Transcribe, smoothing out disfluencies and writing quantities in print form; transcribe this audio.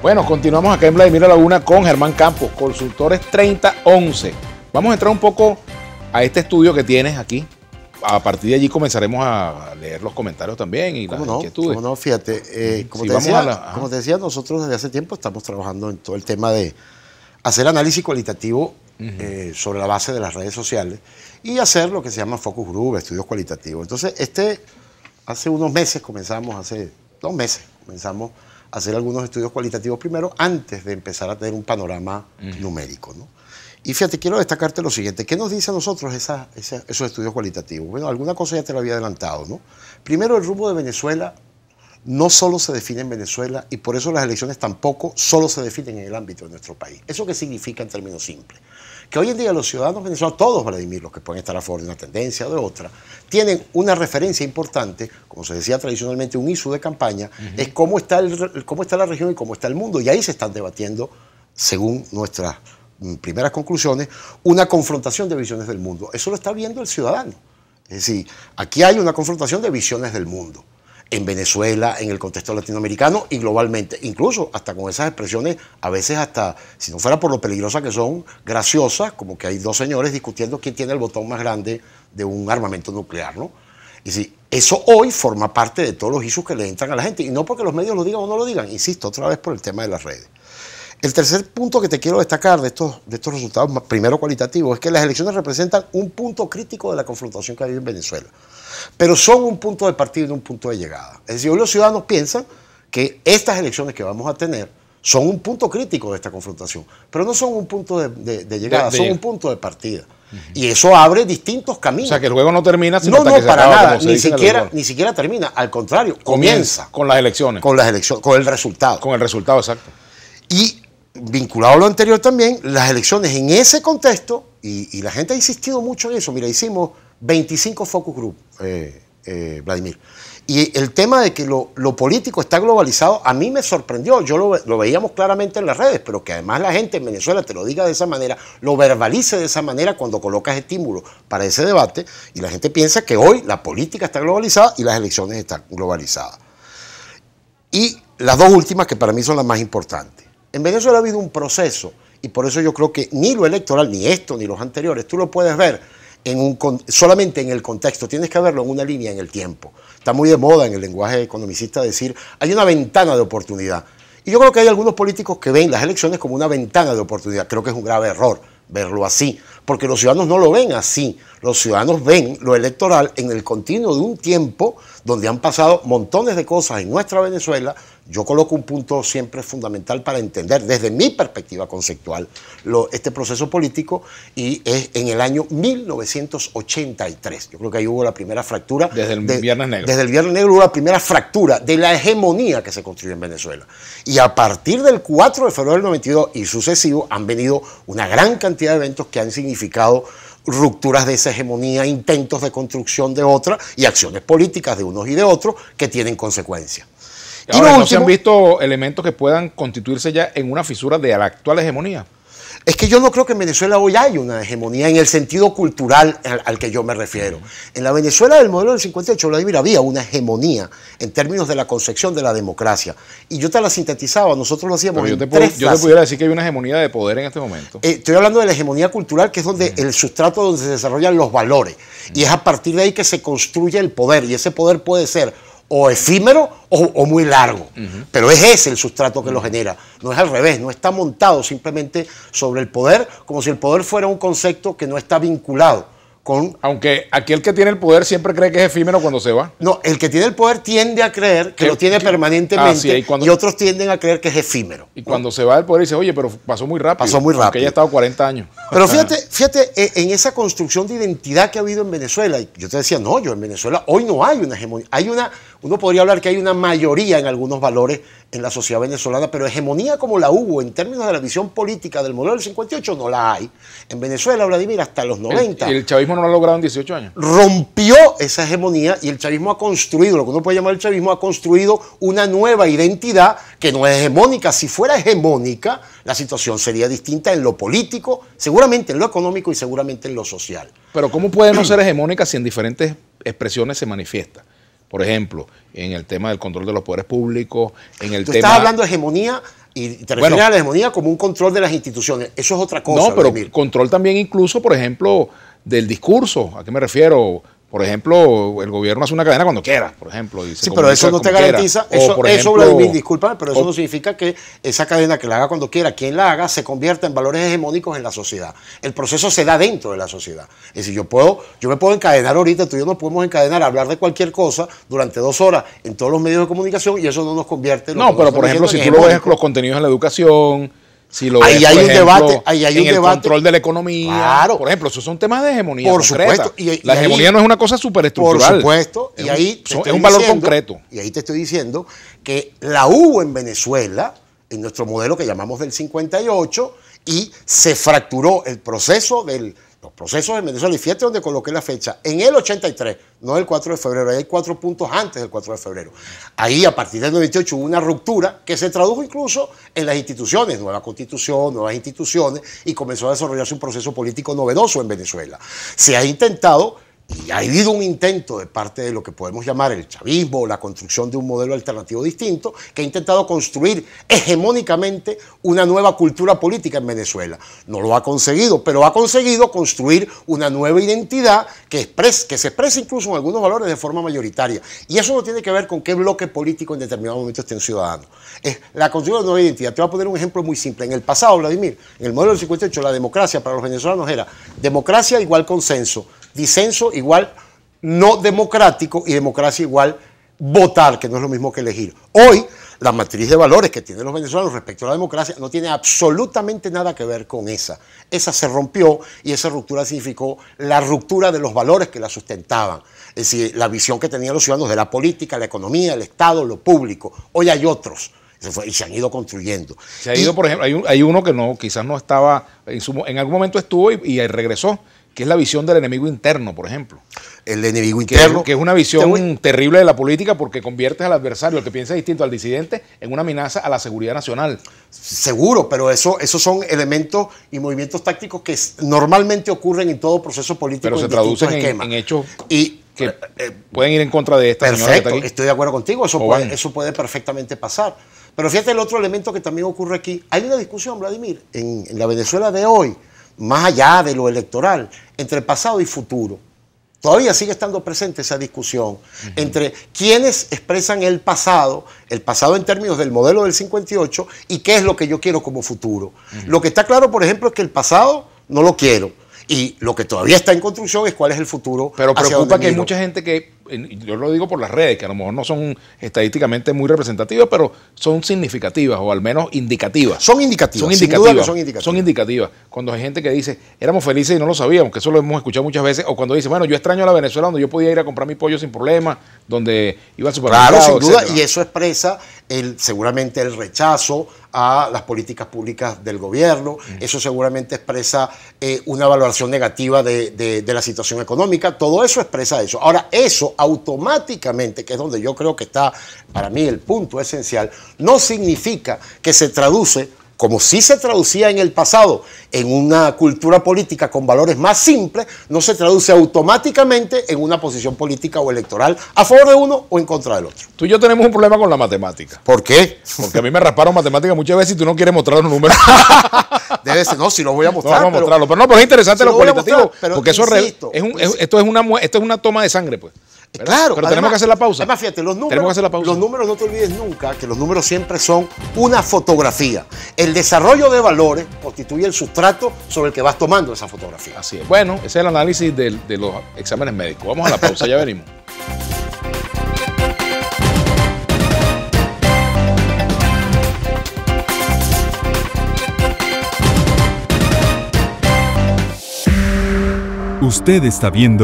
Bueno, continuamos acá en Vladimir Laguna con Germán Campos, Consultores 3011. Vamos a entrar un poco a este estudio que tienes aquí. A partir de allí comenzaremos a leer los comentarios también y las inquietudes. ¿Cómo no? Fíjate, como te decía, nosotros desde hace tiempo estamos trabajando en todo el tema de hacer análisis cualitativo sobre la base de las redes sociales y hacer lo que se llama focus group, estudios cualitativos. Entonces, hace unos meses hace 2 meses comenzamos a hacer algunos estudios cualitativos primero antes de empezar a tener un panorama numérico, ¿no? Y fíjate, quiero destacarte lo siguiente. ¿Qué nos dice a nosotros esos estudios cualitativos? Bueno, alguna cosa ya te lo había adelantado, ¿no? Primero, el rumbo de Venezuela no solo se define en Venezuela y por eso las elecciones tampoco solo se definen en el ámbito de nuestro país. ¿Eso qué significa en términos simples? Que hoy en día los ciudadanos venezolanos, todos, Vladimir, los que pueden estar a favor de una tendencia o de otra, tienen una referencia importante, como se decía tradicionalmente, un issue de campaña, es cómo está la región y cómo está el mundo. Y ahí se están debatiendo, según nuestras primeras conclusiones, una confrontación de visiones del mundo. Eso lo está viendo el ciudadano. Es decir, aquí hay una confrontación de visiones del mundo. En Venezuela, en el contexto latinoamericano y globalmente. Incluso hasta con esas expresiones, a veces hasta, si no fuera por lo peligrosas que son, graciosas, como que hay 2 señores discutiendo quién tiene el botón más grande de un armamento nuclear, ¿no? Y si eso hoy forma parte de todos los issues que le entran a la gente. Y no porque los medios lo digan o no lo digan, insisto, otra vez por el tema de las redes. El tercer punto que te quiero destacar de estos resultados, primero cualitativos, es que las elecciones representan un punto crítico de la confrontación que ha habido en Venezuela. Pero son un punto de partida y no un punto de llegada. Es decir, hoy los ciudadanos piensan que estas elecciones que vamos a tener son un punto crítico de esta confrontación, pero no son un punto de llegada, son un punto de partida. Y eso abre distintos caminos. O sea, que el juego no termina sino hasta que se acaba, nada, ni siquiera termina, al contrario, comienza. Con las elecciones. Con las elecciones, con el resultado. Con el resultado, exacto. Y vinculado a lo anterior también, las elecciones en ese contexto, y la gente ha insistido mucho en eso. Mira, hicimos 25 focus group, Vladimir. Y el tema de que lo político está globalizado, a mí me sorprendió. Yo lo veíamos claramente en las redes, pero que además la gente en Venezuela te lo diga de esa manera, lo verbalice de esa manera cuando colocas estímulos para ese debate, y la gente piensa que hoy la política está globalizada y las elecciones están globalizadas. Y las 2 últimas, que para mí son las más importantes. En Venezuela ha habido un proceso, y por eso yo creo que ni lo electoral, ni esto, ni los anteriores, tú lo puedes ver solamente en el contexto, tienes que verlo en una línea en el tiempo. Está muy de moda en el lenguaje economicista decir, hay una ventana de oportunidad. Y yo creo que hay algunos políticos que ven las elecciones como una ventana de oportunidad. Creo que es un grave error verlo así, porque los ciudadanos no lo ven así. Los ciudadanos ven lo electoral en el continuo de un tiempo donde han pasado montones de cosas en nuestra Venezuela. Yo coloco un punto siempre fundamental para entender desde mi perspectiva conceptual este proceso político, y es en el año 1983. Yo creo que ahí hubo la primera fractura. Desde el Viernes Negro. Desde el Viernes Negro hubo la primera fractura de la hegemonía que se construyó en Venezuela. Y a partir del 4 de febrero del 92 y sucesivo han venido una gran cantidad de eventos que han significado rupturas de esa hegemonía, intentos de construcción de otra y acciones políticas de unos y de otros que tienen consecuencias. Ahora, ¿no se han visto elementos que puedan constituirse ya en una fisura de la actual hegemonía? Es que yo no creo que en Venezuela hoy hay una hegemonía en el sentido cultural al que yo me refiero. En la Venezuela del modelo del 58, Vladimir, había una hegemonía en términos de la concepción de la democracia. Y yo te la sintetizaba, nosotros lo hacíamos en 3 frases. Yo te pudiera decir que hay una hegemonía de poder en este momento. Estoy hablando de la hegemonía cultural, que es donde el sustrato donde se desarrollan los valores. Y es a partir de ahí que se construye el poder. Y ese poder puede ser o efímero o muy largo. Pero es ese el sustrato que lo genera. No es al revés, no está montado simplemente sobre el poder, como si el poder fuera un concepto que no está vinculado con... Aunque aquí el que tiene el poder siempre cree que es efímero cuando se va. No, el que tiene el poder tiende a creer que lo tiene permanentemente, y otros tienden a creer que es efímero. Y cuando se va del poder dice, oye, pero pasó muy rápido. Pasó muy rápido. Porque ella ha estado 40 años. Pero fíjate en esa construcción de identidad que ha habido en Venezuela. Yo te decía, no, yo en Venezuela hoy no hay una hegemonía. Uno podría hablar que hay una mayoría en algunos valores en la sociedad venezolana, pero hegemonía como la hubo en términos de la visión política del modelo del 58 no la hay. En Venezuela, Vladimir, hasta los 90. El chavismo no lo ha logrado en 18 años. Rompió esa hegemonía y el chavismo ha construido, lo que uno puede llamar el chavismo, ha construido una nueva identidad que no es hegemónica. Si fuera hegemónica, la situación sería distinta en lo político, seguramente en lo económico y seguramente en lo social. Pero ¿cómo puede no ser hegemónica si en diferentes expresiones se manifiesta? Por ejemplo, en el tema del control de los poderes públicos, en el tema... Tú estás hablando de hegemonía Y te refieres a la hegemonía como un control de las instituciones. Eso es otra cosa. No, pero control también incluso, por ejemplo, del discurso. ¿A qué me refiero? Por ejemplo, el gobierno hace una cadena cuando quiera, por ejemplo. Sí, pero eso no te garantiza, eso Vladimir, discúlpame, pero eso no significa que esa cadena que la haga cuando quiera, quien la haga, se convierta en valores hegemónicos en la sociedad. El proceso se da dentro de la sociedad. Es decir, yo me puedo encadenar ahorita, tú y yo nos podemos encadenar a hablar de cualquier cosa durante 2 horas en todos los medios de comunicación y eso no nos convierte en... No, pero por ejemplo, si tú lo ves los contenidos en la educación... Si lo ahí ves, hay un ejemplo, debate, ahí hay un en el debate. Control de la economía. Claro. Por ejemplo, esos son temas de hegemonía por concreta. Supuesto. La hegemonía no es una cosa superestructural. Por supuesto. Y ahí es un valor concreto. Y ahí te estoy diciendo que la hubo en Venezuela, en nuestro modelo que llamamos del 58, y se fracturó el proceso los procesos en Venezuela. Y fíjate donde coloqué la fecha. En el 83, no el 4 de febrero, ahí hay 4 puntos antes del 4 de febrero. Ahí, a partir del 98, hubo una ruptura que se tradujo incluso en las instituciones, nueva constitución, nuevas instituciones, y comenzó a desarrollarse un proceso político novedoso en Venezuela. Se ha intentado, y ha habido un intento de parte de lo que podemos llamar el chavismo, la construcción de un modelo alternativo distinto, que ha intentado construir hegemónicamente una nueva cultura política en Venezuela. No lo ha conseguido, pero ha conseguido construir una nueva identidad que se expresa incluso en algunos valores de forma mayoritaria. Y eso no tiene que ver con qué bloque político en determinado momento esté un ciudadano. Es la construcción de una nueva identidad. Te voy a poner un ejemplo muy simple. En el pasado, Vladimir, en el modelo del 58, la democracia para los venezolanos era democracia igual consenso, disenso igual no democrático y democracia igual votar, que no es lo mismo que elegir. Hoy, la matriz de valores que tienen los venezolanos respecto a la democracia no tiene absolutamente nada que ver con esa. Esa se rompió y esa ruptura significó la ruptura de los valores que la sustentaban. Es decir, la visión que tenían los ciudadanos de la política, la economía, el Estado, lo público. Hoy hay otros. Y se han ido construyendo. Se ha ido, por ejemplo, hay uno que quizás no estaba, en algún momento estuvo y regresó, que es la visión del enemigo interno, por ejemplo. El enemigo interno. Que es una visión terrible de la política porque conviertes al adversario, el que piensa distinto al disidente, en una amenaza a la seguridad nacional. Seguro, pero esos son elementos y movimientos tácticos que normalmente ocurren en todo proceso político. Pero se traducen en hechos que pueden ir en contra de esta señora que está aquí. Estoy de acuerdo contigo, eso puede perfectamente pasar. Pero fíjate el otro elemento que también ocurre aquí. Hay una discusión, Vladimir, en la Venezuela de hoy, más allá de lo electoral, entre pasado y futuro. Todavía sigue estando presente esa discusión entre quienes expresan el pasado en términos del modelo del 58 y qué es lo que yo quiero como futuro. Lo que está claro, por ejemplo, es que el pasado no lo quiero. Y lo que todavía está en construcción es cuál es el futuro. Pero preocupa que hay mucha gente que, yo lo digo por las redes, que a lo mejor no son estadísticamente muy representativas, pero son significativas o al menos indicativas. Son indicativas. Son indicativas. Cuando hay gente que dice, éramos felices y no lo sabíamos, que eso lo hemos escuchado muchas veces, o cuando dice, bueno, yo extraño a la Venezuela donde yo podía ir a comprar mi pollo sin problema, donde iba al supermercado. Claro, sin duda, y eso expresa seguramente el rechazo a las políticas públicas del gobierno, eso seguramente expresa una valoración negativa de la situación económica, todo eso expresa eso. Ahora, eso automáticamente, que es donde yo creo que está para mí el punto esencial, no significa que se traduce, como sí se traducía en el pasado, en una cultura política con valores más simples, no se traduce automáticamente en una posición política o electoral a favor de uno o en contra del otro. Tú y yo tenemos un problema con la matemática. ¿Por qué? Porque a mí me rasparon matemáticas muchas veces y tú no quieres mostrar los números. Debe ser, no, si lo voy a mostrar. No, vamos a mostrarlo. Pero es interesante lo cualitativo, porque eso insisto, esto es una toma de sangre, pues. Claro, pero tenemos que hacer la pausa. Además, fíjate, los números no te olvides nunca que los números siempre son una fotografía. El desarrollo de valores constituye el sustrato sobre el que vas tomando esa fotografía. Así es. Bueno, ese es el análisis de los exámenes médicos. Vamos a la pausa, ya venimos. Usted está viendo